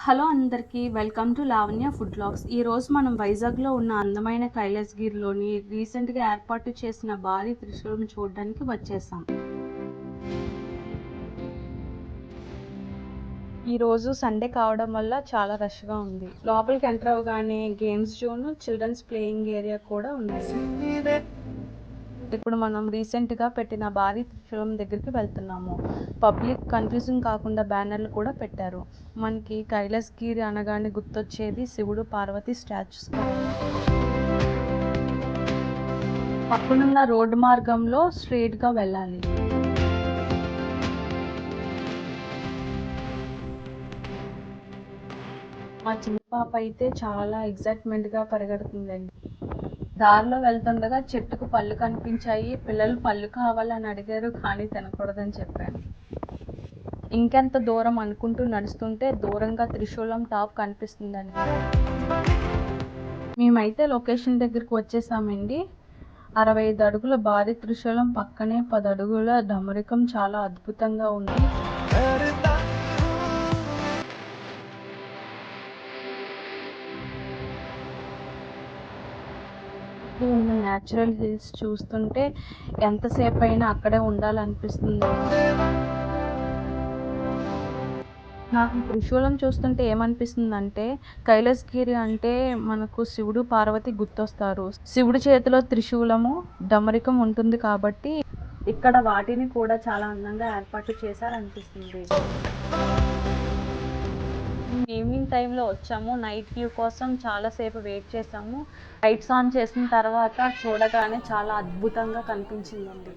Hello అందరికీ welcome to Lavanya food vlogs. ఈరోజు మనం వైజాగ్లో ఉన్న అందమైన కైలాసగిరిలోని రీసెంట్గా ఏర్పాటు చేసిన భారీ త్రిశూలం చూడడానికి వచ్చేసాం. ఈరోజు సండే కావడం వల్ల చాలా రష్గా ఉంది. లోపలికి ఎంటర్ అవగానే games zone, children's playing area కూడా ఉంది. ఇప్పుడు మనం రీసెంట్గా పెట్టిన భారీ త్రిశూలం దగ్గరికి వెళ్తున్నాము. పబ్లిక్ కన్ఫ్యూజన్ కాకుండా బ్యానర్లు కూడా పెట్టారు. మనకి కైలాసగిరి అనగానే గుర్తొచ్చేది శివుడు పార్వతి స్టాచ్యూస్. పక్కనున్న రోడ్డు మార్గంలో స్ట్రెయిట్గా వెళ్ళాలి. మా చిన్న పాప అయితే చాలా ఎగ్జైట్మెంట్గా పరిగెడుతుందండి. దారిలో వెళ్తుండగా చెట్టుకు పళ్ళు కనిపించాయి. పిల్లలు పళ్ళు కావాలని అడిగారు, కానీ తినకూడదని చెప్పాను. ఇంకెంత దూరం అనుకుంటూ నడుస్తుంటే దూరంగా త్రిశూలం టాప్ కనిపిస్తుందండి. మేమైతే లొకేషన్ దగ్గరికి వచ్చేసామండి. 65 అడుగుల భారీ త్రిశూలం పక్కనే 10 అడుగుల డమరుకం చాలా అద్భుతంగా ఉంది. ఉన్న న్యాచురల్ హిల్స్ చూస్తుంటే ఎంతసేపు అయినా అక్కడే ఉండాలనిపిస్తుంది. నాకు త్రిశూలం చూస్తుంటే ఏమనిపిస్తుందంటే, కైలాసగిరి అంటే మనకు శివుడు పార్వతి గుర్తొస్తారు. శివుడి చేతిలో త్రిశూలము డమరికం ఉంటుంది కాబట్టి ఇక్కడ వాటిని కూడా చాలా అందంగా ఏర్పాటు చేశారనిపిస్తుంది. ఈవినింగ్ టైంలో వచ్చాము. నైట్ వ్యూ కోసం చాలాసేపు వెయిట్ చేసాము. లైట్స్ ఆన్ చేసిన తర్వాత చూడగానే చాలా అద్భుతంగా కనిపించిందండి.